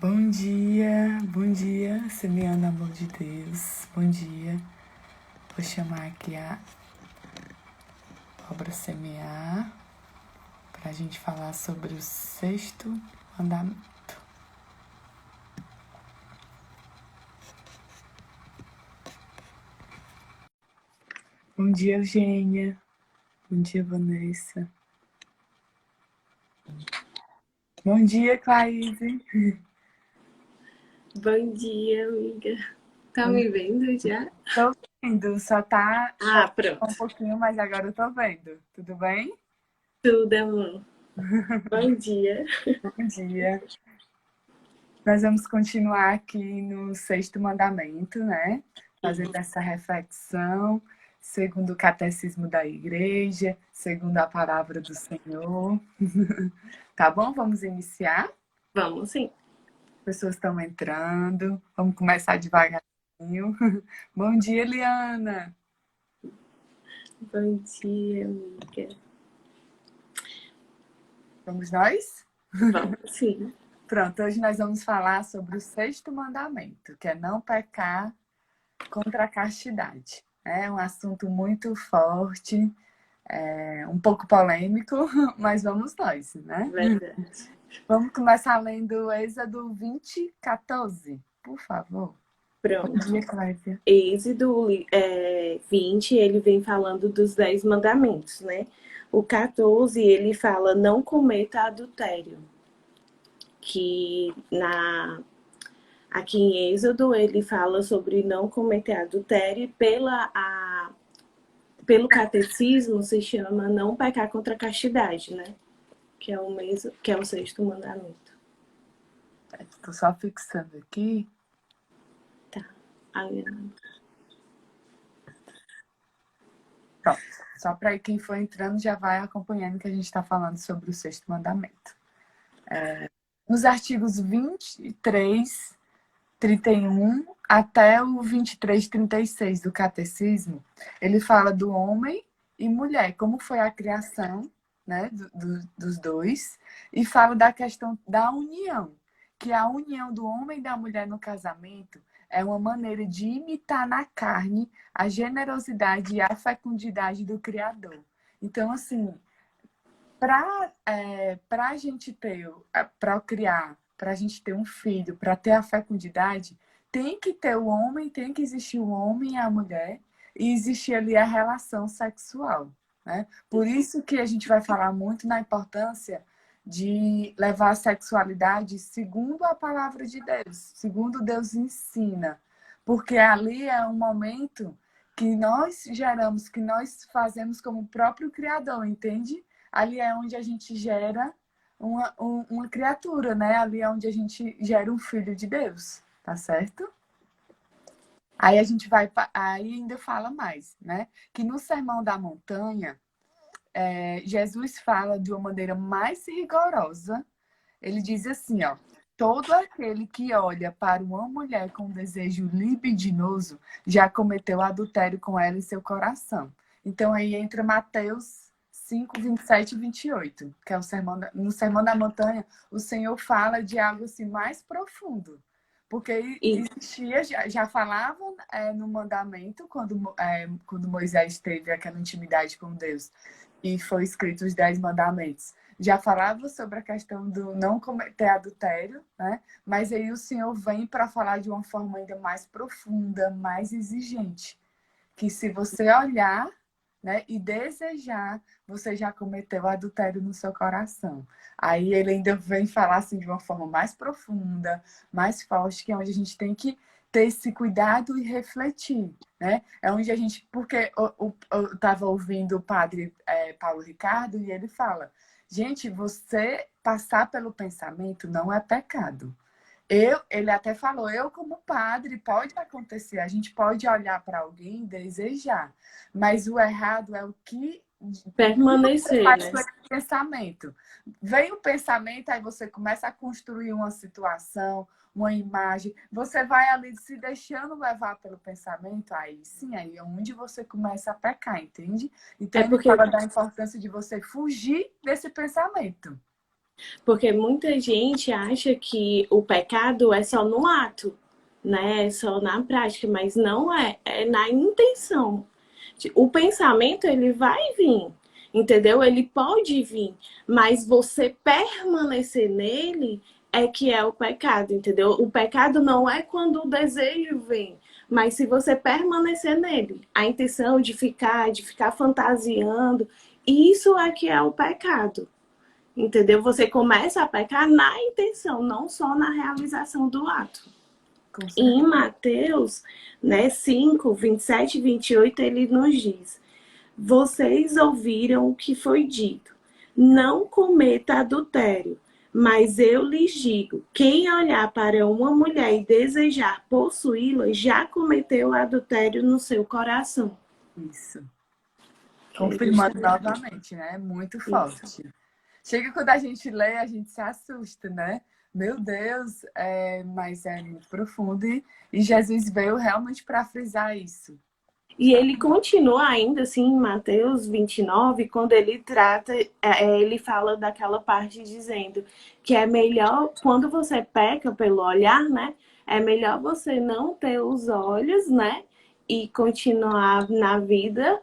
Bom dia, semeando amor de Deus. Bom dia. Vou chamar aqui a obra semear para a gente falar sobre o sexto mandamento. Bom dia, Eugênia. Bom dia, Vanessa. Bom dia, Claíse. Bom dia, amiga. Tá me vendo já? Tô vendo, só tá Pronto. um pouquinho, mas agora eu tô vendo. Tudo bem? Tudo, amor. Bom dia. Bom dia. Nós vamos continuar aqui no sexto mandamento, né? Fazendo essa reflexão, segundo o catecismo da igreja, segundo a palavra do Senhor. Tá bom? Vamos iniciar? Vamos sim. As pessoas estão entrando. Vamos começar devagarinho. Bom dia, Eliana. Bom dia, amiga. Vamos nós? Vamos sim. Pronto, hoje nós vamos falar sobre o sexto mandamento, que é não pecar contra a castidade. É um assunto muito forte, um pouco polêmico, mas vamos nós, né? Verdade. Vamos começar lendo Êxodo 20:14, por favor. Bom Pronto. dia, Clésia. Êxodo 20, ele vem falando dos 10 mandamentos, né? O 14, ele fala não cometa adultério. Que aqui em Êxodo, ele fala sobre não cometer adultério pelo catecismo se chama não pecar contra a castidade, né? Que é o sexto mandamento. Estou só fixando aqui. Tá. Pronto. Só para quem for entrando já vai acompanhando que a gente está falando sobre o sexto mandamento. Nos artigos 23, 31 até o 23, 36 do catecismo, ele fala do homem e mulher, como foi a criação, né, dos dois, e fala da questão da união, que a união do homem e da mulher no casamento é uma maneira de imitar na carne a generosidade e a fecundidade do Criador. Então, assim, para a gente ter, para criar, para a gente ter um filho, para ter a fecundidade, tem que ter o homem, tem que existir o homem e a mulher, e existir ali a relação sexual, né? Por isso que a gente vai falar muito na importância de levar a sexualidade segundo a palavra de Deus, segundo Deus ensina, porque ali é um momento que nós geramos, que nós fazemos como o próprio Criador, entende? Ali é onde a gente gera uma criatura, né? Ali é onde a gente gera um filho de Deus, tá certo? Aí a gente vai, aí ainda fala mais, né? Que no Sermão da Montanha, Jesus fala de uma maneira mais rigorosa. Ele diz assim, ó: todo aquele que olha para uma mulher com desejo libidinoso já cometeu adultério com ela em seu coração. Então aí entra Mateus 5, 27 e 28, que é o no Sermão da Montanha, o Senhor fala de algo assim mais profundo. Porque existia, já falavam no mandamento, quando Moisés teve aquela intimidade com Deus, e foi escrito os 10 mandamentos. Já falava sobre a questão do não cometer adultério, né? Mas aí o Senhor vem para falar de uma forma ainda mais profunda, mais exigente. Que se você olhar, né, e desejar, você já cometeu adultério no seu coração. Aí ele ainda vem falar assim de uma forma mais profunda, mais forte, que é onde a gente tem que ter esse cuidado e refletir, né? É onde a gente, porque eu estava ouvindo o padre Paulo Ricardo e ele fala, gente, você passar pelo pensamento não é pecado. Ele até falou, eu como padre, pode acontecer, a gente pode olhar para alguém e desejar, mas o errado é o que você Permanecer, faz né? com esse pensamento. Vem o pensamento, aí você começa a construir uma situação, uma imagem, você vai ali se deixando levar pelo pensamento, aí sim, aí é onde você começa a pecar, entende? Então É ele porque fala da importância de você fugir desse pensamento. Porque muita gente acha que o pecado é só no ato, né? É só na prática, mas não é. É na intenção. O pensamento, ele vai vir, entendeu? Ele pode vir, mas você permanecer nele é que é o pecado, entendeu? O pecado não é quando o desejo vem, mas se você permanecer nele, a intenção de ficar fantasiando, isso é que é o pecado. Entendeu? Você começa a pecar na intenção, não só na realização do ato. Com E em certeza. Mateus, né, 5, 27 e 28, ele nos diz: vocês ouviram o que foi dito, não cometa adultério. Mas eu lhes digo: quem olhar para uma mulher e desejar possuí-la, já cometeu adultério no seu coração. Isso. É Confirmando justamente novamente, né? Muito isso. forte. Chega quando a gente lê, a gente se assusta, né? Meu Deus, mas é muito profundo e Jesus veio realmente para frisar isso. E ele continua ainda assim em Mateus 29, quando ele trata, ele fala daquela parte dizendo que é melhor, quando você peca pelo olhar, né? É melhor você não ter os olhos, né? E continuar na vida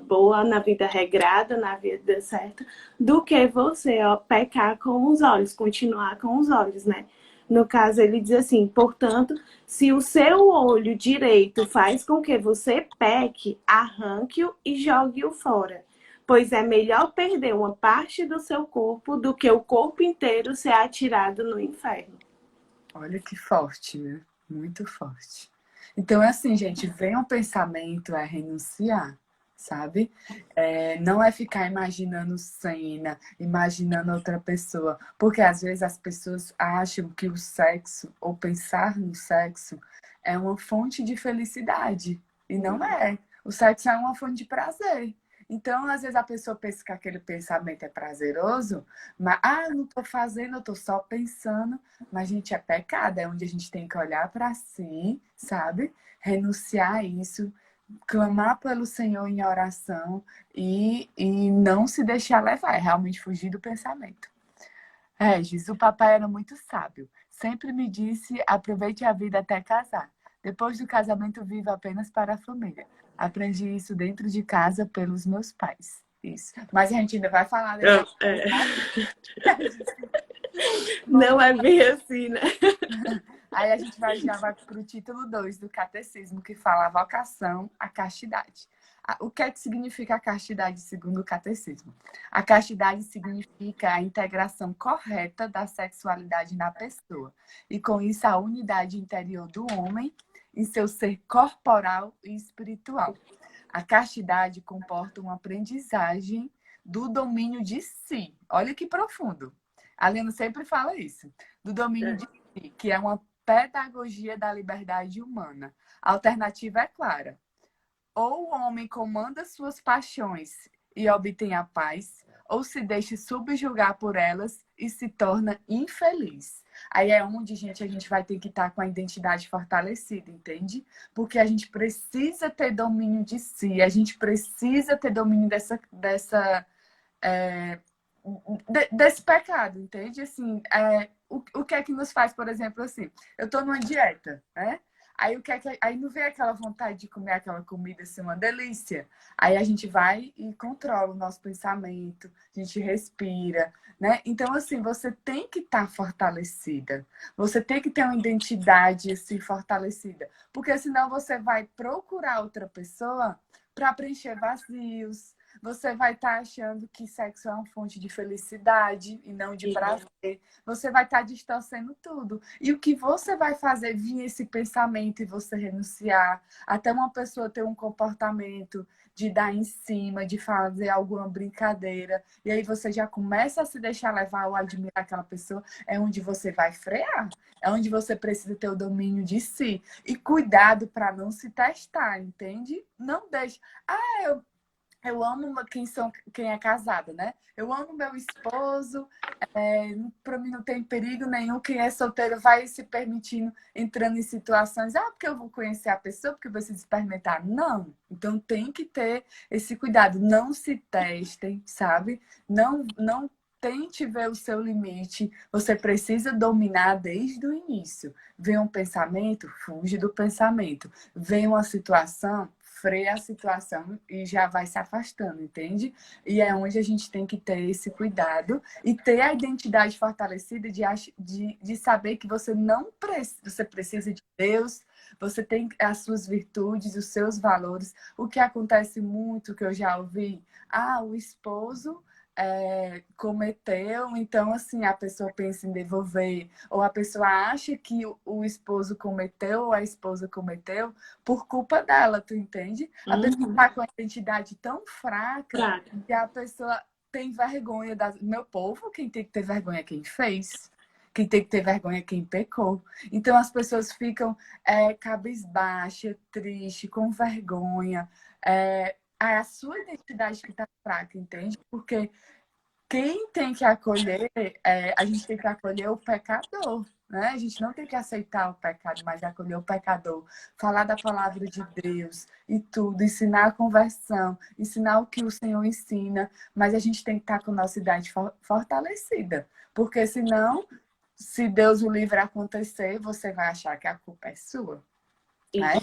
boa, na vida regrada, na vida certa, do que você pecar com os olhos, continuar com os olhos, né? No caso, ele diz assim: portanto, se o seu olho direito faz com que você peque, arranque-o e jogue-o fora. Pois é melhor perder uma parte do seu corpo do que o corpo inteiro ser atirado no inferno. Olha que forte, né? Muito forte. Então, é assim, gente, vem um pensamento, é renunciar, sabe? Não é ficar imaginando cena, imaginando outra pessoa. Porque às vezes as pessoas acham que o sexo, ou pensar no sexo, é uma fonte de felicidade. E não é. O sexo é uma fonte de prazer. Então, às vezes a pessoa pensa que aquele pensamento é prazeroso, mas, eu não tô fazendo, eu tô só pensando. Mas, gente, é pecado, é onde a gente tem que olhar para si, sabe? Renunciar a isso, clamar pelo Senhor em oração e não se deixar levar, é realmente fugir do pensamento. Regis, o papai era muito sábio. Sempre me disse: aproveite a vida até casar. Depois do casamento, viva apenas para a família. Aprendi isso dentro de casa pelos meus pais. Isso. Mas a gente ainda vai falar dessa coisa, tá? Não é bem assim, né? Aí a gente já vai para o título 2 do catecismo, que fala a vocação à castidade. O que é que significa a castidade segundo o catecismo? A castidade significa a integração correta da sexualidade na pessoa, e com isso a unidade interior do homem em seu ser corporal e espiritual. A castidade comporta uma aprendizagem do domínio de si. Olha que profundo. A Lena sempre fala isso, do domínio de si, que é uma pedagogia da liberdade humana. A alternativa é clara: ou o homem comanda suas paixões e obtém a paz, ou se deixa subjugar por elas e se torna infeliz. Aí é onde, gente, a gente vai ter que estar com a identidade fortalecida, entende? Porque a gente precisa ter domínio de si, a gente precisa ter domínio é, desse pecado, entende? Assim, o que é que nos faz, por exemplo, assim, eu tô numa dieta, né? Aí, aí não vem aquela vontade de comer aquela comida assim, uma delícia. Aí a gente vai e controla o nosso pensamento, a gente respira, né? Então, assim, você tem que estar fortalecida. Você tem que ter uma identidade assim, fortalecida. Porque senão você vai procurar outra pessoa para preencher vazios. Você vai estar achando que sexo é uma fonte de felicidade e não de prazer. Você vai estar distorcendo tudo. E o que você vai fazer vir esse pensamento e você renunciar, até uma pessoa ter um comportamento de dar em cima, de fazer alguma brincadeira, e aí você já começa a se deixar levar ou admirar aquela pessoa, é onde você vai frear. É onde você precisa ter o domínio de si. E cuidado para não se testar, entende? Não deixe. Eu amo quem é casada, né? Eu amo meu esposo, para mim não tem perigo nenhum. Quem é solteiro vai se permitindo, entrando em situações, porque eu vou conhecer a pessoa, porque eu preciso experimentar. Não. Então tem que ter esse cuidado. Não se testem, sabe? Não tente ver o seu limite. Você precisa dominar desde o início. Vem um pensamento, fuge do pensamento. Vem uma situação, freia a situação e já vai se afastando, entende? E é onde a gente tem que ter esse cuidado e ter a identidade fortalecida de saber que você não você precisa de Deus, você tem as suas virtudes, os seus valores. O que acontece muito, que eu já ouvi, o esposo cometeu, então assim, a pessoa pensa em devolver, ou a pessoa acha que o esposo cometeu ou a esposa cometeu por culpa dela, tu entende? A pessoa tá com a identidade tão fraca que a pessoa tem vergonha meu povo, quem tem que ter vergonha é quem fez. Quem tem que ter vergonha é quem pecou. Então as pessoas ficam cabisbaixa, triste, com vergonha. É a sua identidade que está fraca, entende? Porque quem tem que acolher, a gente tem que acolher o pecador, né? A gente não tem que aceitar o pecado, mas acolher o pecador, falar da palavra de Deus e tudo, ensinar a conversão, ensinar o que o Senhor ensina, mas a gente tem que estar com a nossa idade fortalecida, porque senão, se Deus o livre acontecer, você vai achar que a culpa é sua, né?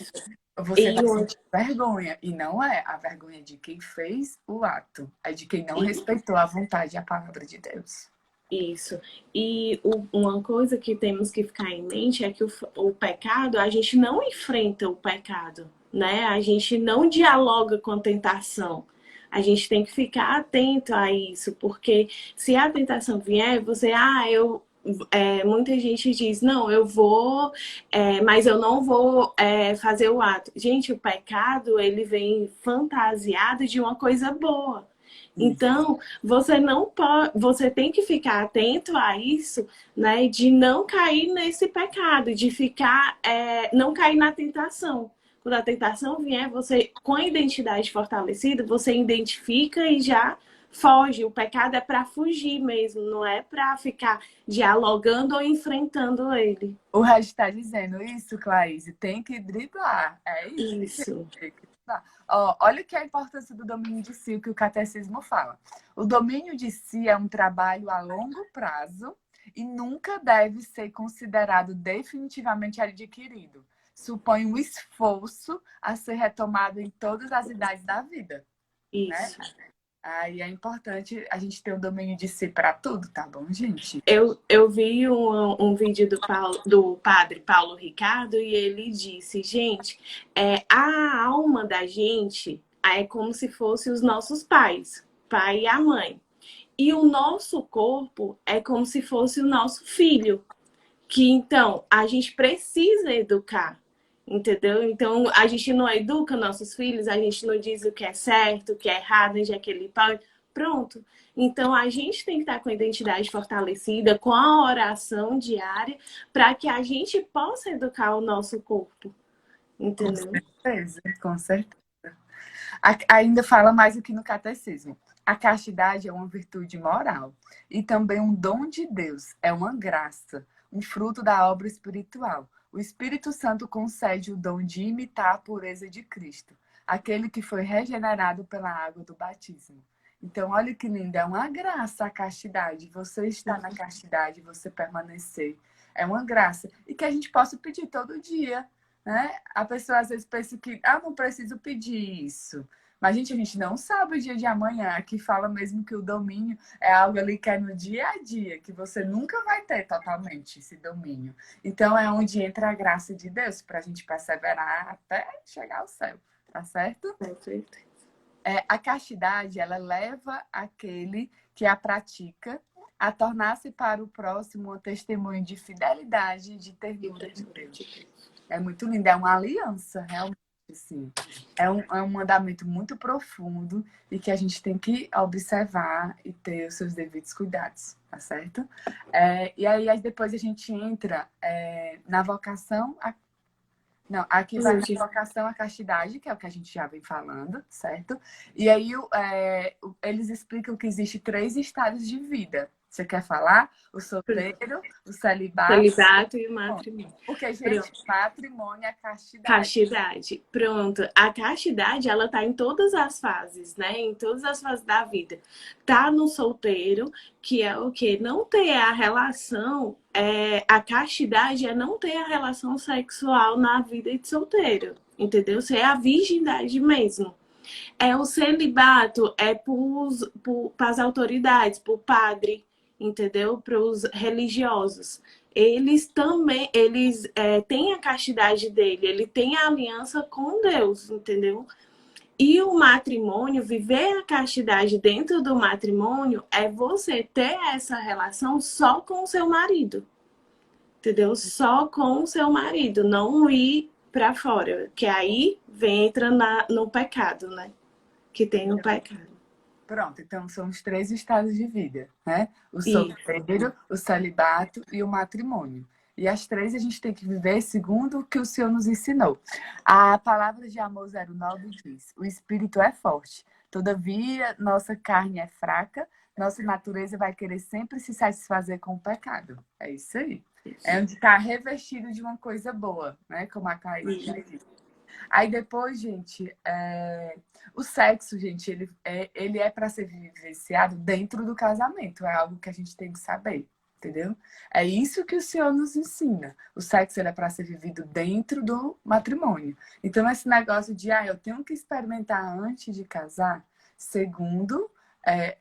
Você vai sentir vergonha. E não é a vergonha de quem fez o ato. É de quem não respeitou a vontade e a palavra de Deus. Isso. E uma coisa que temos que ficar em mente é que o pecado, a gente não enfrenta o pecado, né? A gente não dialoga com a tentação. A gente tem que ficar atento a isso, porque se a tentação vier, muita gente diz, não, eu vou, mas eu não vou fazer o ato. Gente, o pecado, ele vem fantasiado de uma coisa boa. Então, você não pode, você tem que ficar atento a isso, né? De não cair nesse pecado, de ficar, não cair na tentação. Quando a tentação vier, você, com a identidade fortalecida, você identifica e já foge. O pecado é para fugir mesmo, não é para ficar dialogando ou enfrentando ele. O Regis está dizendo isso, Claíse, tem que driblar. É isso. Tem que driblar. Olha que é a importância do domínio de si, o que o catecismo fala. O domínio de si é um trabalho a longo prazo e nunca deve ser considerado definitivamente adquirido. Supõe um esforço a ser retomado em todas as idades da vida. Isso. Né? Aí é importante a gente ter o domínio de si para tudo, tá bom, gente? Eu vi um vídeo do padre Paulo Ricardo e ele disse, gente, a alma da gente é como se fosse os nossos pais, pai e a mãe. E o nosso corpo é como se fosse o nosso filho, que então a gente precisa educar. Entendeu? Então, a gente não educa nossos filhos, a gente não diz o que é certo, o que é errado, onde é que ele pode. Pronto. Então, a gente tem que estar com a identidade fortalecida, com a oração diária, para que a gente possa educar o nosso corpo. Entendeu? Com certeza. Ainda fala mais aqui no catecismo. A castidade é uma virtude moral e também um dom de Deus, é uma graça, um fruto da obra espiritual. O Espírito Santo concede o dom de imitar a pureza de Cristo, aquele que foi regenerado pela água do batismo. Então, olha que lindo, é uma graça a castidade. Você está na castidade, você permanecer. É uma graça. E que a gente possa pedir todo dia, né? A pessoa às vezes pensa que, não preciso pedir isso. Mas, gente, a gente não sabe o dia de amanhã. Aqui fala mesmo que o domínio é algo ali que é no dia a dia, que você nunca vai ter totalmente esse domínio. Então, é onde entra a graça de Deus para a gente perseverar até chegar ao céu, tá certo? Perfeito. A castidade, ela leva aquele que a pratica a tornar-se para o próximo um testemunho de fidelidade e de ternura de Deus. É muito lindo, é uma aliança, realmente. Assim. É um mandamento muito profundo e que a gente tem que observar e ter os seus devidos cuidados, tá certo? E aí depois a gente entra na vocação. Aqui vai na vocação à castidade, que é o que a gente já vem falando, certo? E aí eles explicam que existe 3 estados de vida. Você quer falar? O solteiro, o celibato. Celibato e o matrimônio. Porque, gente, Pronto. matrimônio é castidade. Castidade. Pronto. A castidade, ela tá em todas as fases, né? Em todas as fases da vida. Tá no solteiro, que é o quê? Não ter a relação. A castidade é não ter a relação sexual na vida de solteiro. Entendeu? Isso é a virgindade mesmo. O celibato é para as autoridades, para o padre, entendeu? Para os religiosos. Eles também, têm a castidade dele, ele tem a aliança com Deus, entendeu? E o matrimônio, viver a castidade dentro do matrimônio é você ter essa relação só com o seu marido, entendeu? Só com o seu marido, não ir para fora, que aí entra no pecado, né? Que tem o pecado. Pronto, então são os 3 estados de vida, né? O Isso. solteiro, o celibato e o matrimônio. E as 3 a gente tem que viver segundo o que o Senhor nos ensinou. A palavra de Amós 09 diz: o espírito é forte, todavia nossa carne é fraca, nossa natureza vai querer sempre se satisfazer com o pecado. É isso aí. É onde está revestido de uma coisa boa, né? Como a Caísa já disse. Aí depois, gente, o sexo, gente, ele é para ser vivenciado dentro do casamento. É algo que a gente tem que saber, entendeu? É isso que o Senhor nos ensina. O sexo ele é para ser vivido dentro do matrimônio. Então, esse negócio de, eu tenho que experimentar antes de casar, segundo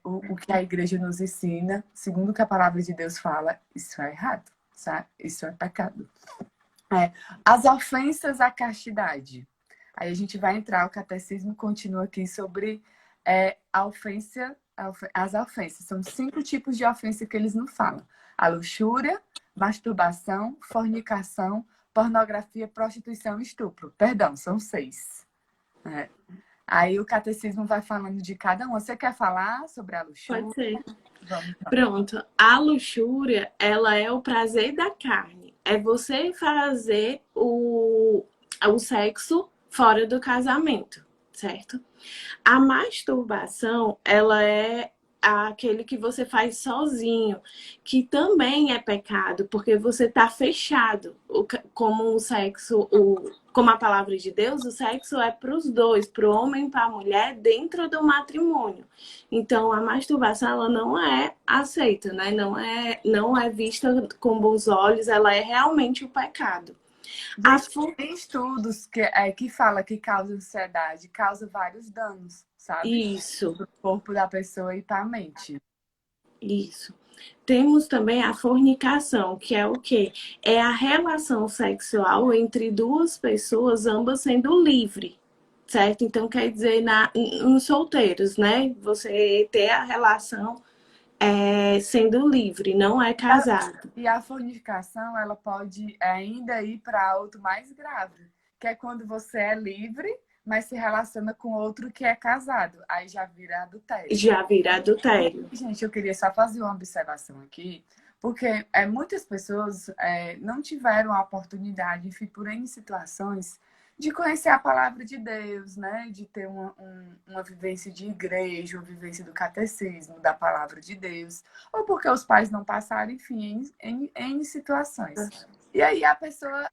o que a igreja nos ensina, segundo o que a palavra de Deus fala, isso é errado, sabe? Isso é pecado. As ofensas à castidade. Aí a gente vai entrar, o catecismo continua aqui sobre a ofensa, as ofensas. São 5 tipos de ofensa que eles nos falam. A luxúria, masturbação, fornicação, pornografia, prostituição e estupro. Perdão, são 6. Aí o catecismo vai falando de cada um. Você quer falar sobre a luxúria? Pode ser. Vamos lá. Pronto. A luxúria, ela é o prazer da carne. É você fazer o sexo fora do casamento, certo? A masturbação, ela é aquele que você faz sozinho, que também é pecado, porque você está fechado. Como o sexo, como a palavra de Deus, o sexo é para os dois, para o homem e para a mulher, dentro do matrimônio. Então, a masturbação, ela não é aceita, né? Não é vista com bons olhos, ela é realmente o pecado. Tem estudos que fala que causa ansiedade, causa vários danos, sabe? Isso. Pro corpo da pessoa e para a mente. Isso. Temos também a fornicação, que é o quê? É a relação sexual entre duas pessoas, ambas sendo livre, certo? Então, quer dizer, nos solteiros, né? Você ter a relação sendo livre, não é casado. E a fornicação, ela pode ainda ir para algo mais grave, que é quando você é livre, mas se relaciona com outro que é casado. Aí já vira adultério. Já vira adultério. Gente, eu queria só fazer uma observação aqui, porque muitas pessoas não tiveram a oportunidade, enfim, por N situações, de conhecer a palavra de Deus, né? De ter uma vivência de igreja, uma vivência do catecismo, da palavra de Deus, ou porque os pais não passaram, enfim, em situações. E aí a pessoa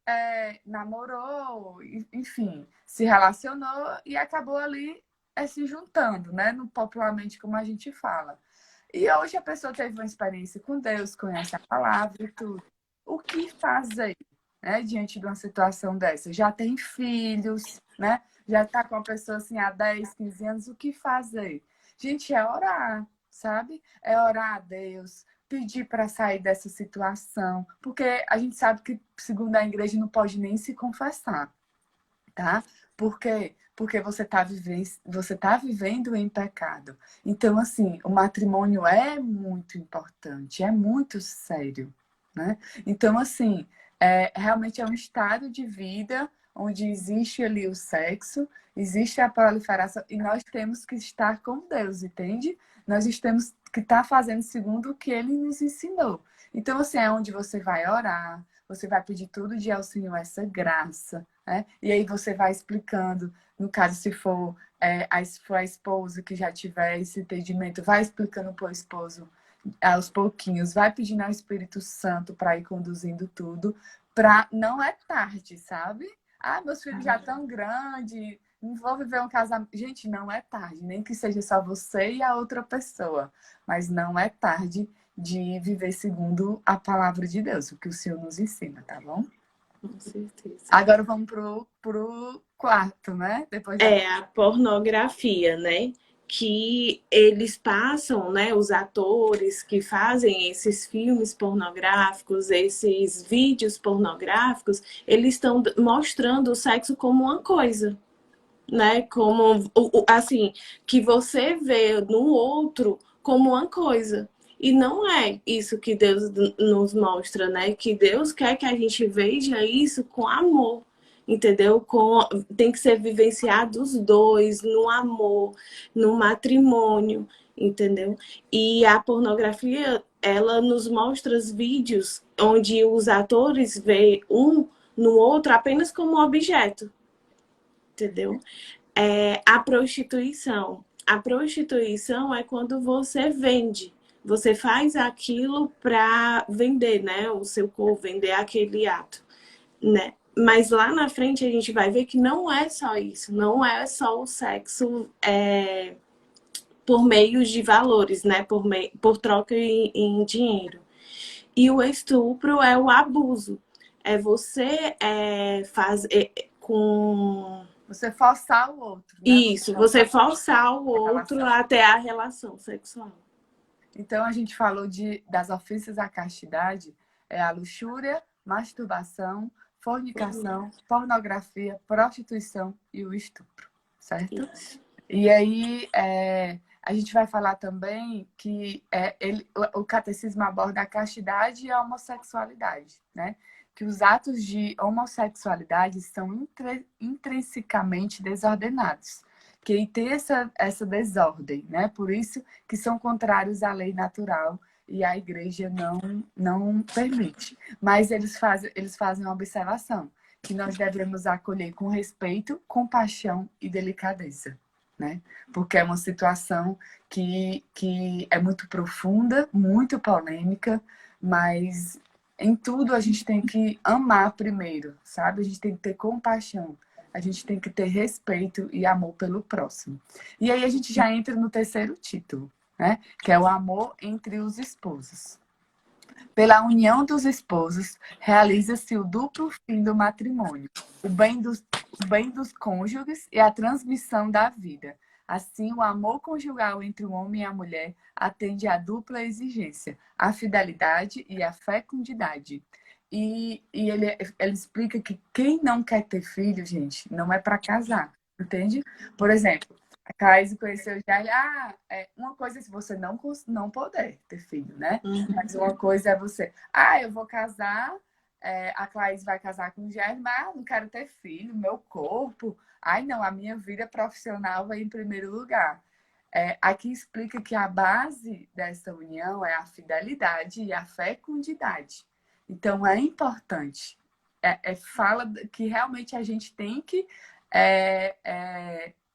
namorou, enfim, se relacionou e acabou ali se juntando, né? No popularmente como a gente fala. E hoje a pessoa teve uma experiência com Deus, conhece a palavra e tudo. O que fazer, né, diante de uma situação dessa? Já tem filhos, né? Já está com a pessoa assim há 10, 15 anos, o que fazer? Gente, é orar, sabe? É orar a Deus, pedir para sair dessa situação, porque a gente sabe que, segundo a igreja, não pode nem se confessar, tá? Por quê? Porque você tá vivendo em pecado. Então, assim, o matrimônio é muito importante, é muito sério, né? Então, assim, realmente é um estado de vida onde existe ali o sexo, existe a proliferação, e nós temos que estar com Deus, entende? Nós temos que estar fazendo segundo o que Ele nos ensinou. Então, assim, é onde você vai orar, você vai pedir todo dia ao Senhor essa graça, né? E aí você vai explicando, no caso, se for a esposa que já tiver esse entendimento, vai explicando para o esposo aos pouquinhos, vai pedindo ao Espírito Santo para ir conduzindo tudo, não é tarde, sabe? Ah, meus filhos já estão grandes, não vou viver um casamento. Gente, não é tarde, nem que seja só você e a outra pessoa, mas não é tarde de viver segundo a palavra de Deus, o que o Senhor nos ensina, tá bom? Com certeza. Agora vamos pro quarto, né? Depois da... É a pornografia, né? Que eles passam, né? Os atores que fazem esses filmes pornográficos, esses vídeos pornográficos, eles estão mostrando o sexo como uma coisa, né? Como assim, que você vê no outro como uma coisa. E não é isso que Deus nos mostra, né? Que Deus quer que a gente veja isso com amor, entendeu? Tem que ser vivenciado os dois, no amor, no matrimônio, entendeu? E a pornografia, ela nos mostra os vídeos onde os atores veem um no outro apenas como objeto, entendeu? A prostituição. A prostituição é quando você vende. Você faz aquilo para vender, né? O seu corpo, vender aquele ato, né? Mas lá na frente a gente vai ver que não é só isso. Não é só o sexo por meio de valores, né? Por troca em dinheiro. E o estupro é o abuso. É você com... Você forçar o outro, né? Isso, você forçar o outro até a relação sexual. Então, a gente falou das ofensas à castidade, a luxúria, masturbação, fornicação, pornografia, prostituição e o estupro, certo? Isso. E aí, a gente vai falar também que o catecismo aborda a castidade e a homossexualidade, né? Que os atos de homossexualidade são intrinsecamente desordenados, que tem essa desordem, né? Por isso que são contrários à lei natural e a igreja não permite. Mas eles fazem uma observação, que nós devemos acolher com respeito, compaixão e delicadeza, né? Porque é uma situação que é muito profunda, muito polêmica, mas em tudo a gente tem que amar primeiro, sabe? A gente tem que ter compaixão, a gente tem que ter respeito e amor pelo próximo. E aí a gente já entra no terceiro título, né? Que é o amor entre os esposos. Pela união dos esposos, realiza-se o duplo fim do matrimônio, o bem dos cônjuges e a transmissão da vida. Assim, o amor conjugal entre o homem e a mulher atende à dupla exigência, a fidelidade e a fecundidade. E ele explica que quem não quer ter filho, gente, não é para casar, entende? Por exemplo, a Caíse conheceu já ele, uma coisa é se você não puder ter filho, né? Mas uma coisa é você, eu vou casar, a Clarice vai casar com o Jair, mas não quero ter filho, meu corpo. Ai, não, a minha vida profissional vai em primeiro lugar. Aqui explica que a base dessa união é a fidelidade e a fecundidade. Então, é importante. Fala que realmente a gente tem que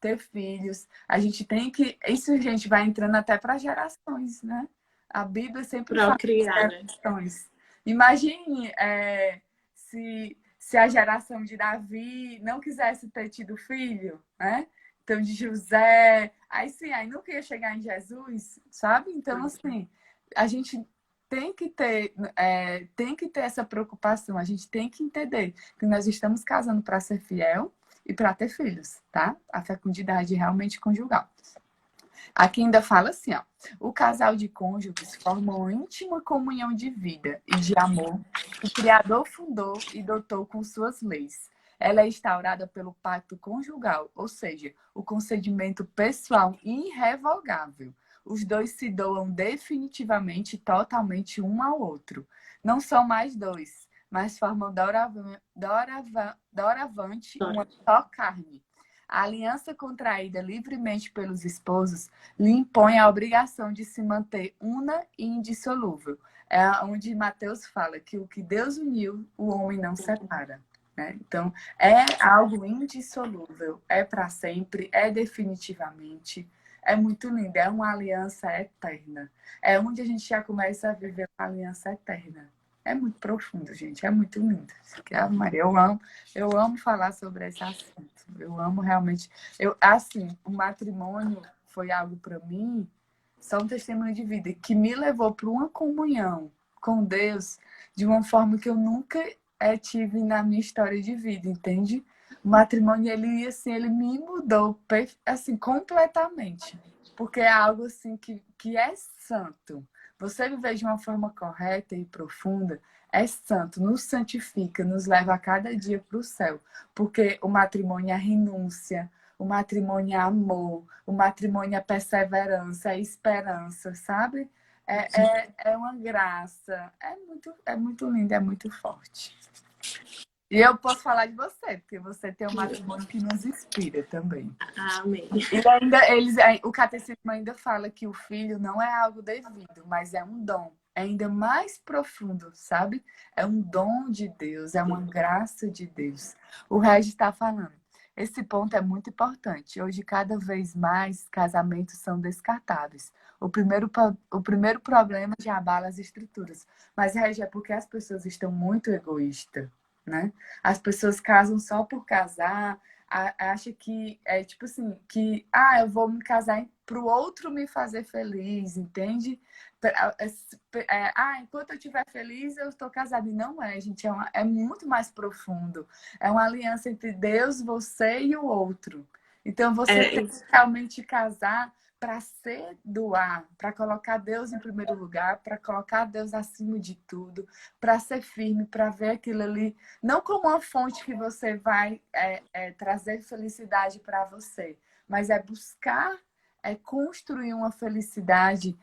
ter filhos. A gente tem que... Isso a gente vai entrando até para gerações, né? A Bíblia sempre fala de gerações. Né? Imagine se a geração de Davi não quisesse ter tido filho, né? Então, de José... Aí nunca ia chegar em Jesus, sabe? Então, assim, a gente tem que ter essa preocupação. A gente tem que entender que nós estamos casando para ser fiel e para ter filhos, tá? A fecundidade realmente conjugal. Aqui ainda fala assim, ó. O casal de cônjuges forma uma íntima comunhão de vida e de amor que o Criador fundou e dotou com suas leis. Ela é instaurada pelo pacto conjugal, ou seja, o concedimento pessoal irrevogável. Os dois se doam definitivamente e totalmente um ao outro. Não são mais dois, mas formam doravante uma só carne. A aliança contraída livremente pelos esposos lhe impõe a obrigação de se manter una e indissolúvel. É onde Mateus fala que o que Deus uniu, o homem não separa. Né? Então, é algo indissolúvel, é para sempre, é definitivamente. é muito lindo, é uma aliança eterna. É onde a gente já começa a viver uma aliança eterna. É muito profundo, gente, é muito lindo. Ave Maria, eu amo falar sobre esse assunto. Eu amo realmente. Assim, o matrimônio foi algo para mim, só um testemunho de vida, que me levou para uma comunhão com Deus de uma forma que eu nunca tive na minha história de vida, entende? O matrimônio, assim, ele me mudou assim, completamente. Porque é algo assim que é santo. Você viver de uma forma correta e profunda é santo, nos santifica, nos leva a cada dia para o céu. Porque o matrimônio é renúncia, o matrimônio é amor, o matrimônio é perseverança, é esperança, sabe? É uma graça. É muito lindo, é muito forte. E eu posso falar de você, porque você tem um matrimônio que nos inspira também. Amém. E ainda o catecismo ainda fala que o filho não é algo devido, mas é um dom. É ainda mais profundo, sabe? É um dom de Deus, é uma graça de Deus. O Regis está falando. Esse ponto é muito importante. Hoje, cada vez mais, casamentos são descartáveis. O primeiro problema já abala as estruturas. Mas, Regis, é porque as pessoas estão muito egoístas, né? As pessoas casam só por casar, acha que é tipo assim, que eu vou me casar para o outro me fazer feliz, entende? Enquanto eu estiver feliz, eu estou casada. E não é, gente, é muito mais profundo. É uma aliança entre Deus, você e o outro. Então, você tem que realmente casar para ser doar, para colocar Deus em primeiro lugar, para colocar Deus acima de tudo, para ser firme, para ver aquilo ali, não como uma fonte que você vai trazer felicidade para você, mas é buscar construir uma felicidade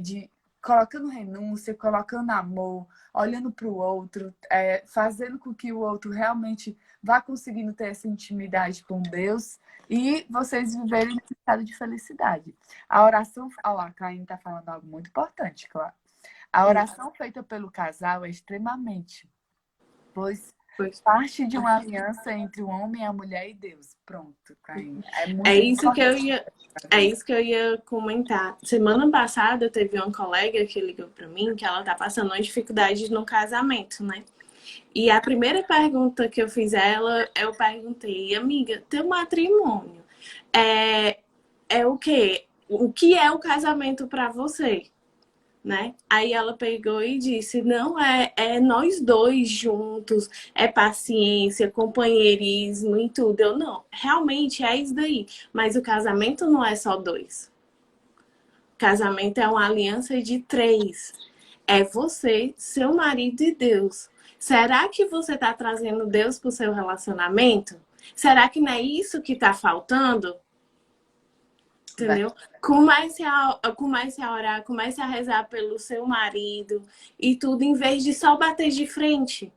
de colocando renúncia, colocando amor, olhando para o outro, fazendo com que o outro realmente vá conseguindo ter essa intimidade com Deus e vocês viverem nesse estado de felicidade. A oração, a Caine está falando algo muito importante, claro. A oração feita pelo casal é extremamente, pois parte de uma aliança entre o homem, a mulher e Deus. Pronto, Caine. É isso que eu ia comentar. Semana passada teve uma colega que ligou para mim que ela tá passando uma dificuldade no casamento, né? E a primeira pergunta que eu fiz a ela, eu perguntei, amiga, teu matrimônio é o quê? O que é o casamento para você? Né? Aí ela pegou e disse, não, é nós dois juntos, é paciência, companheirismo e tudo. Eu, não, realmente é isso daí. Mas o casamento não é só dois. O casamento é uma aliança de três. É você, seu marido e Deus. Será que você está trazendo Deus para o seu relacionamento? Será que não é isso que está faltando? Entendeu? Comece a orar, comece a rezar pelo seu marido e tudo, em vez de só bater de frente.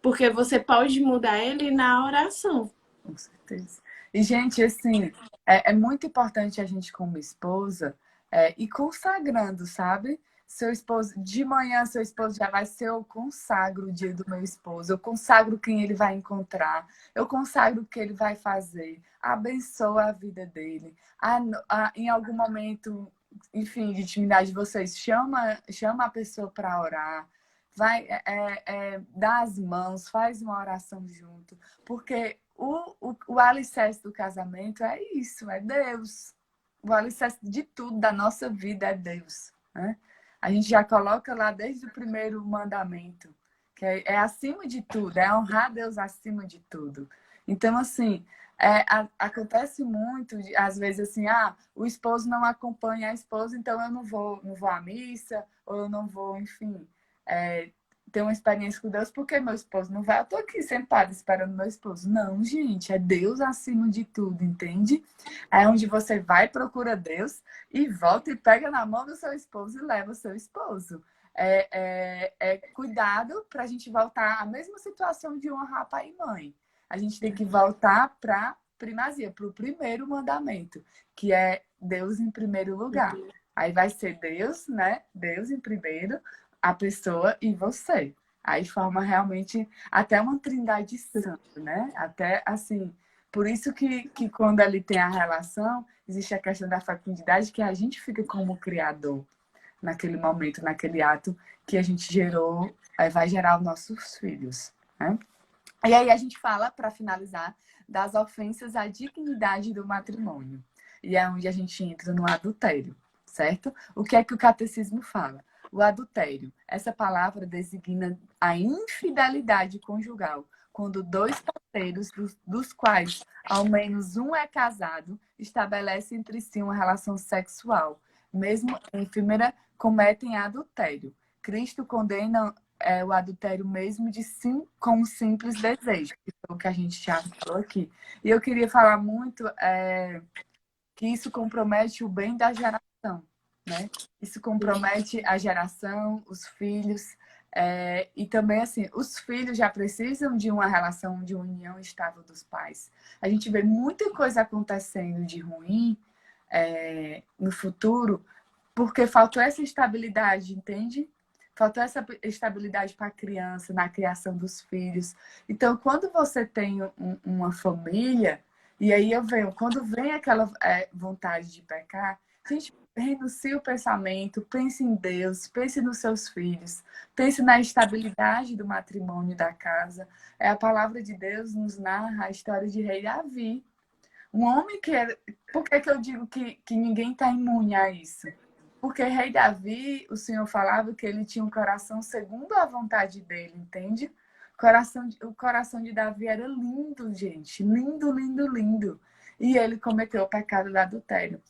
Porque você pode mudar ele na oração. Com certeza. E, gente, assim, é muito importante a gente, como esposa, ir consagrando, sabe? Seu esposo, de manhã, seu esposo já vai ser, eu consagro o dia do meu esposo, eu consagro quem ele vai encontrar, eu consagro o que ele vai fazer, abençoa a vida dele. Em algum momento, enfim, de intimidade de vocês, chama a pessoa para orar, vai, dá as mãos, faz uma oração junto, porque o alicerce do casamento é isso, é Deus. O alicerce de tudo da nossa vida é Deus, né? A gente já coloca lá desde o primeiro mandamento, que é acima de tudo, é honrar Deus acima de tudo. Então, assim, acontece muito, às vezes, assim, o esposo não acompanha a esposa, então eu não vou à missa, ou eu não vou, enfim, ter uma experiência com Deus, porque meu esposo não vai. Eu tô aqui sentada esperando meu esposo. Não, gente, é Deus acima de tudo, entende? É onde você vai, procura Deus e volta e pega na mão do seu esposo e leva o seu esposo. Cuidado para a gente voltar à mesma situação de honrar pai e mãe. A gente tem que voltar para primazia, para o primeiro mandamento, que é Deus em primeiro lugar. Aí vai ser Deus, né? Deus em primeiro, a pessoa e você. Aí forma realmente até uma trindade santa, né? Até assim, Por isso que quando ali tem a relação, existe a questão da fecundidade, que a gente fica como criador naquele momento, naquele ato que a gente gerou, vai gerar os nossos filhos, né? E aí a gente fala, para finalizar, das ofensas à dignidade do matrimônio. E é onde a gente entra no adultério, certo? O que é que o catecismo fala? O adultério, essa palavra designa a infidelidade conjugal, quando dois parceiros, dos quais ao menos um é casado, estabelecem entre si uma relação sexual, mesmo efêmera, cometem adultério. Cristo condena o adultério mesmo com um simples desejo, que foi o que a gente já falou aqui. E eu queria falar muito que isso compromete o bem da geração, né? Isso compromete a geração, os filhos, e também, assim, os filhos já precisam de uma relação, de uma união estável dos pais. A gente vê muita coisa acontecendo de ruim no futuro, porque faltou essa estabilidade, entende? Faltou essa estabilidade para a criança, na criação dos filhos. Então, quando você tem uma família, e aí eu venho, quando vem aquela vontade de pecar, a gente renuncia o pensamento, pense em Deus, pense nos seus filhos, pense na estabilidade do matrimônio da casa. A palavra de Deus nos narra a história de rei Davi. Um homem que era... Por que eu digo que ninguém está imune a isso? Porque rei Davi, o Senhor falava que ele tinha um coração segundo a vontade dele, entende? O coração de Davi era lindo, gente. Lindo, lindo, lindo. E ele cometeu o pecado do adultério.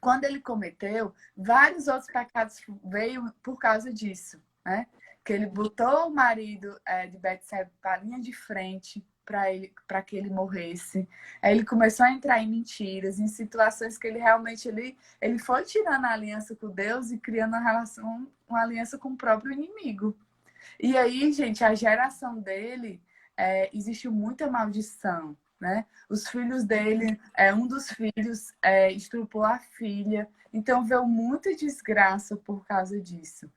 Quando ele cometeu, vários outros pecados veio por causa disso, né? Que ele botou o marido de Betseba para a linha de frente para que ele morresse. Aí ele começou a entrar em mentiras, em situações que ele realmente ele foi tirando a aliança com Deus e criando uma aliança com o próprio inimigo. E aí, gente, a geração dele existiu muita maldição, né? Os filhos dele, um dos filhos estrupou a filha, então veio muita desgraça por causa disso.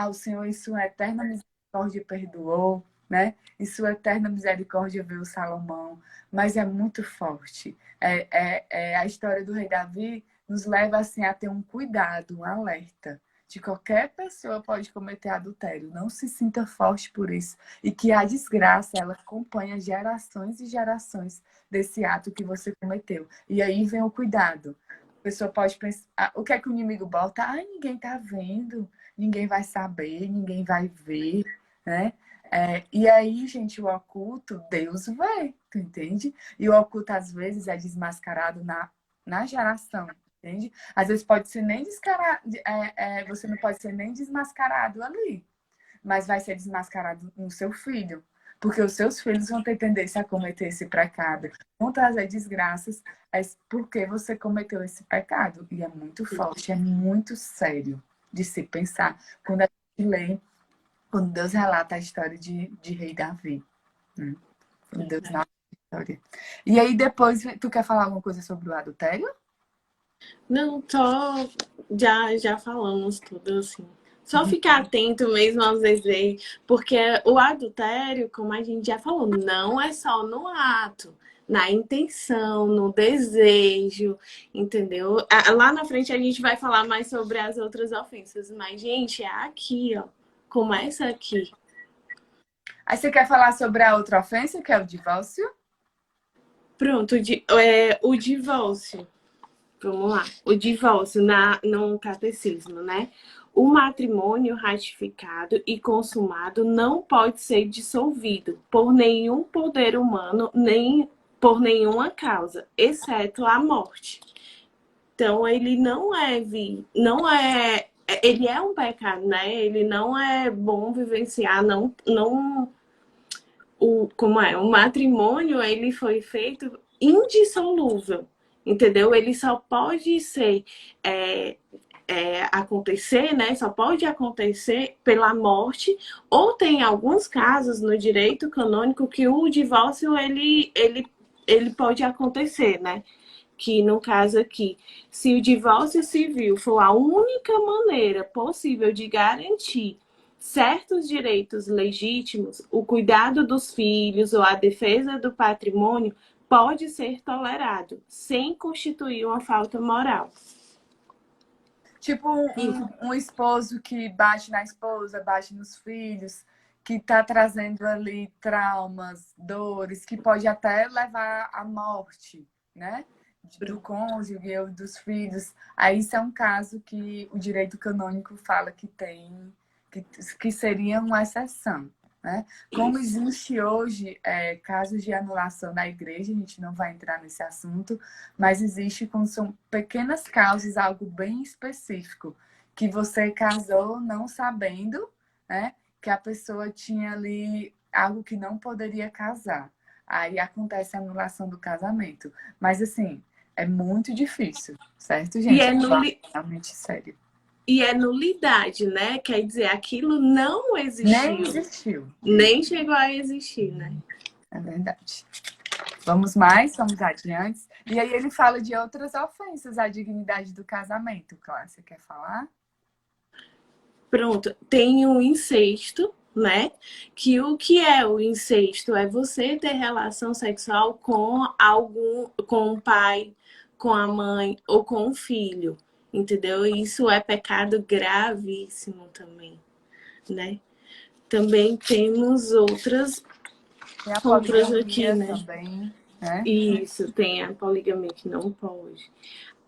O Senhor, em sua eterna misericórdia, perdoou, né? Em sua eterna misericórdia veio Salomão, mas é muito forte. A história do rei Davi nos leva assim, a ter um cuidado, um alerta. De qualquer pessoa pode cometer adultério. Não se sinta forte por isso. E que a desgraça, ela acompanha gerações e gerações desse ato que você cometeu. E aí vem o cuidado. A pessoa pode pensar, o que é que o inimigo bota? Ninguém tá vendo, ninguém vai saber, ninguém vai ver, né? E aí, gente, o oculto, Deus vê, tu entende? E o oculto, às vezes, é desmascarado na geração, entende? Às vezes pode ser nem descarado, você não pode ser nem desmascarado ali, mas vai ser desmascarado no seu filho, porque os seus filhos vão ter tendência a cometer esse pecado, vão trazer desgraças, porque você cometeu esse pecado. E é muito forte, é muito sério de se pensar quando a gente lê, quando Deus relata a história de rei Davi, né? Quando Deus relata a história. E aí depois, tu quer falar alguma coisa sobre o adultério? Não, só já falamos tudo assim. Só ficar atento mesmo aos desejos, porque o adultério, como a gente já falou, não é só no ato, na intenção, no desejo, entendeu? Lá na frente a gente vai falar mais sobre as outras ofensas, mas, gente, é aqui, ó. Começa aqui. Aí você quer falar sobre a outra ofensa, que é o divórcio? Pronto, o divórcio. Vamos lá. O divórcio no catecismo, né? O matrimônio ratificado e consumado não pode ser dissolvido por nenhum poder humano, nem por nenhuma causa, exceto a morte. Então, ele ele é um pecado, né? Ele não é bom vivenciar, o matrimônio, ele foi feito indissolúvel, entendeu? Ele só pode ser acontecer, né? Só pode acontecer pela morte, ou tem alguns casos no direito canônico que o divórcio ele pode acontecer, né? Que no caso aqui, se o divórcio civil for a única maneira possível de garantir certos direitos legítimos, o cuidado dos filhos ou a defesa do patrimônio, pode ser tolerado, sem constituir uma falta moral. Tipo um esposo que bate na esposa, bate nos filhos, que está trazendo ali traumas, dores, que pode até levar à morte, né? Do cônjuge ou dos filhos. Aí isso é um caso que o direito canônico fala que tem, que seria uma exceção. Né? Como existe hoje casos de anulação na igreja, a gente não vai entrar nesse assunto, mas existe quando são pequenas causas, algo bem específico, que você casou não sabendo, né, que a pessoa tinha ali algo que não poderia casar. Aí acontece a anulação do casamento. Mas assim, é muito difícil, certo, gente? E é realmente sério. E é nulidade, né? Quer dizer, aquilo não existiu. Nem existiu. Nem chegou a existir, né? É verdade. Vamos adiante. E aí ele fala de outras ofensas à dignidade do casamento. Cláudia, você quer falar? Pronto. Tem o incesto, né? Que o que é o incesto? É você ter relação sexual com o pai, com a mãe ou com o filho. Entendeu? Isso é pecado gravíssimo também, né? Também temos outras aqui, né? Também, né? Isso, tem a poligamia que não pode.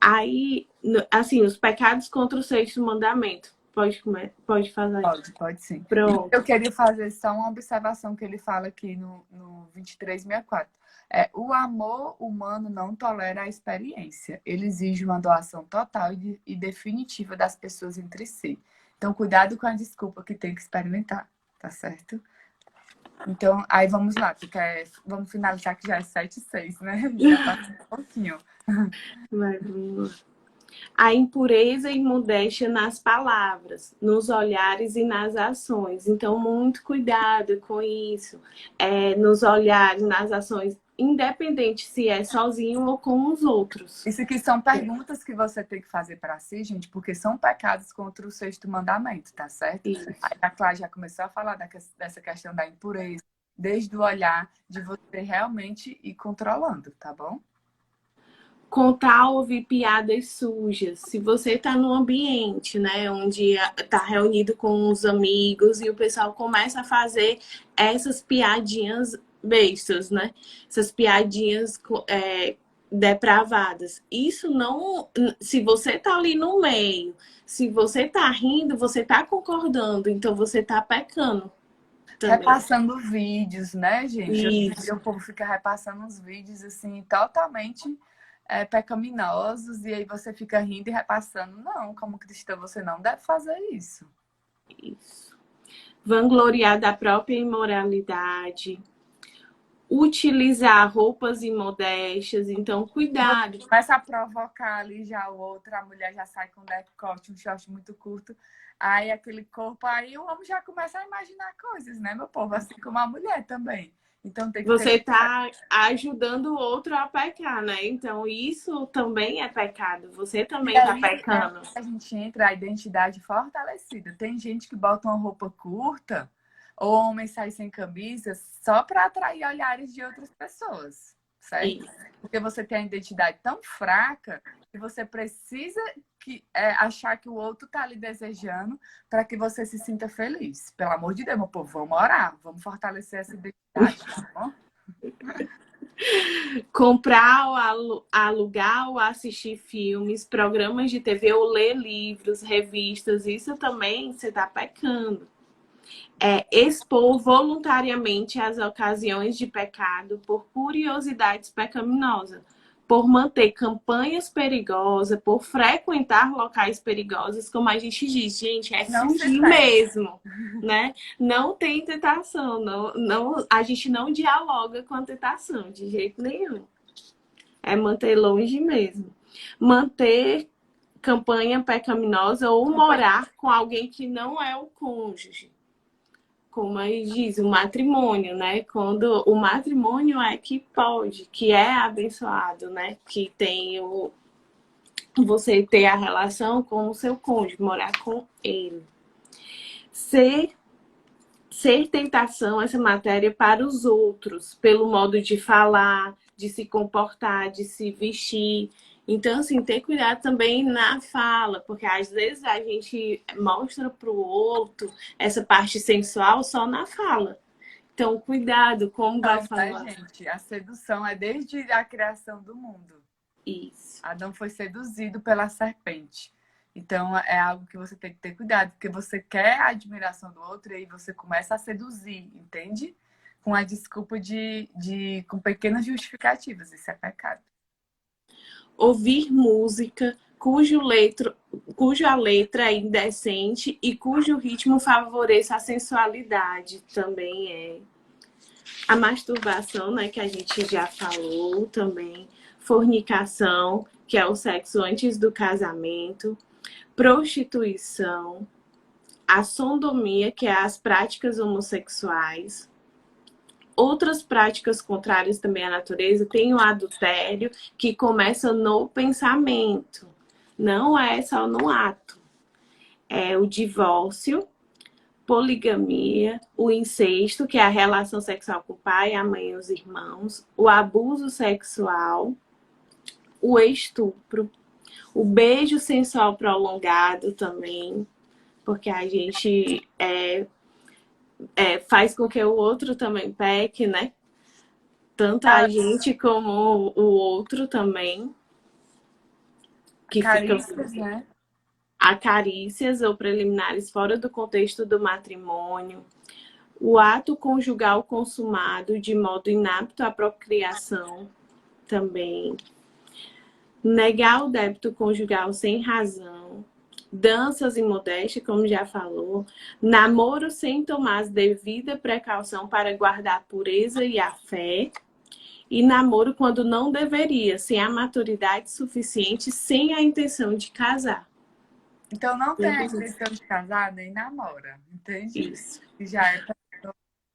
Aí, assim, os pecados contra o sexto mandamento. Pode fazer. Pode sim. Pronto. Eu queria fazer só uma observação que ele fala aqui no 2364. O amor humano não tolera a experiência. Ele exige uma doação total e definitiva das pessoas entre si. Então, cuidado com a desculpa que tem que experimentar, tá certo? Então, aí vamos lá. Vamos finalizar que já é 7:06, né? Já passou um pouquinho. A impureza e modéstia nas palavras, nos olhares e nas ações. Então, muito cuidado com isso. Nos olhares, nas ações, independente se é sozinho ou com os outros. Isso aqui são perguntas que você tem que fazer para si, gente, porque são pecados contra o sexto mandamento, tá certo? Isso. Aí a Cláudia já começou a falar dessa questão da impureza, desde o olhar de você realmente ir controlando, tá bom? Contar ou ouvir piadas sujas. Se você está num ambiente, né, onde está reunido com os amigos e o pessoal começa a fazer essas piadinhas bestas, né? Essas piadinhas depravadas. Isso não... Se você tá ali no meio, se você tá rindo, você tá concordando, então você tá pecando. Também. Repassando vídeos, né, gente? Isso. O povo fica repassando uns vídeos, assim, totalmente pecaminosos, e aí você fica rindo e repassando. Não, como cristã, você não deve fazer isso. Isso. Vangloriar da própria imoralidade. Utilizar roupas imodestas, então cuidado. Começa a provocar ali já o outro, a mulher já sai com decote, um short muito curto, aí aquele corpo, aí o homem já começa a imaginar coisas, né, meu povo? Assim como a mulher também. Então tem que você está ajudando o outro a pecar, né? Então isso também é pecado. Você também está pecando. A gente entra a identidade fortalecida. Tem gente que bota uma roupa curta, ou homem sai sem camisa, só para atrair olhares de outras pessoas, certo? Isso. Porque você tem a identidade tão fraca que você precisa achar que o outro está ali desejando para que você se sinta feliz. Pelo amor de Deus, meu povo, vamos orar, vamos fortalecer essa identidade, tá bom? Comprar, ou alugar ou assistir filmes, programas de TV ou ler livros, revistas, isso também você está pecando. Expor voluntariamente as ocasiões de pecado por curiosidades pecaminosas, por manter campanhas perigosas, por frequentar locais perigosos, como a gente diz, gente, fugir mesmo, né? Não tem tentação, não, a gente não dialoga com a tentação, de jeito nenhum. É manter longe mesmo. Manter campanha pecaminosa ou morar com alguém que não é o cônjuge. Como aí diz, o matrimônio, né? Quando o matrimônio é que pode, que é abençoado, né? Que tem você ter a relação com o seu cônjuge, morar com ele. Ser tentação essa matéria para os outros, pelo modo de falar, de se comportar, de se vestir. Então, assim, ter cuidado também na fala, porque às vezes a gente mostra para o outro essa parte sensual só na fala. Então, cuidado, como vai Então, né, falar. gente? A sedução é desde a criação do mundo. Isso. Adão foi seduzido pela serpente. Então, é algo que você tem que ter cuidado, porque você quer a admiração do outro e aí você começa a seduzir, entende? Com a desculpa com pequenas justificativas. Isso é pecado. Ouvir música cuja letra é indecente e cujo ritmo favoreça a sensualidade também é. A masturbação, né, que a gente já falou também. Fornicação, que é o sexo antes do casamento. Prostituição. A sodomia, que é as práticas homossexuais. Outras práticas contrárias também à natureza tem o adultério, que começa no pensamento, não é só no ato. É o divórcio, poligamia, o incesto, que é a relação sexual com o pai, a mãe e os irmãos, o abuso sexual, o estupro, o beijo sensual prolongado também, porque a gente faz com que o outro também peque, né? Tanto a gente como o outro também. Que fica Carícias, né? a carícias ou preliminares fora do contexto do matrimônio. O ato conjugal consumado de modo inapto à procriação também. Negar o débito conjugal sem razão. Danças e modéstia, como já falou. Namoro sem tomar devida precaução para guardar a pureza e a fé. E namoro quando não deveria, sem a maturidade suficiente, sem a intenção de casar. Então não tem a intenção de casar nem namora, entende? Isso. E já é pra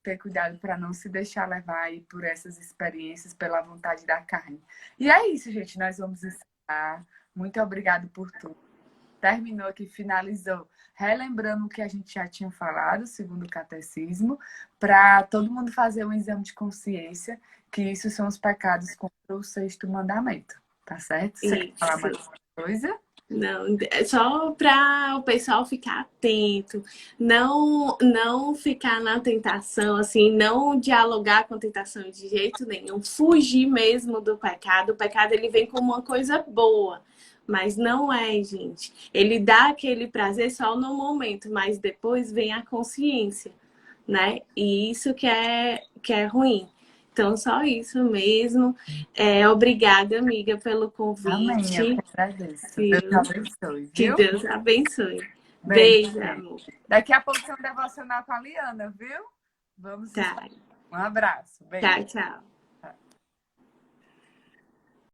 ter cuidado para não se deixar levar aí por essas experiências pela vontade da carne. E é isso, gente. Nós vamos encerrar. Muito obrigado por tudo. Terminou aqui, finalizou, relembrando o que a gente já tinha falado, segundo o catecismo, para todo mundo fazer um exame de consciência, que isso são os pecados contra o sexto mandamento, tá certo? Você quer falar mais alguma coisa? Não, é só para o pessoal ficar atento, não ficar na tentação, assim, não dialogar com a tentação de jeito nenhum, fugir mesmo do pecado. O pecado ele vem como uma coisa boa, mas não é, gente. Ele dá aquele prazer só no momento, mas depois vem a consciência, né? E isso que é ruim. Então, só isso mesmo. Obrigada, amiga, pelo Amém, eu convite. que agradeço. Deus Viu? abençoe, Que viu? Deus abençoe. Beijo, Beijo, gente. amor. Daqui a pouco tem um devocional com a Liana, viu? Vamos. Tá. Um abraço. Beijo. Tchau, tchau.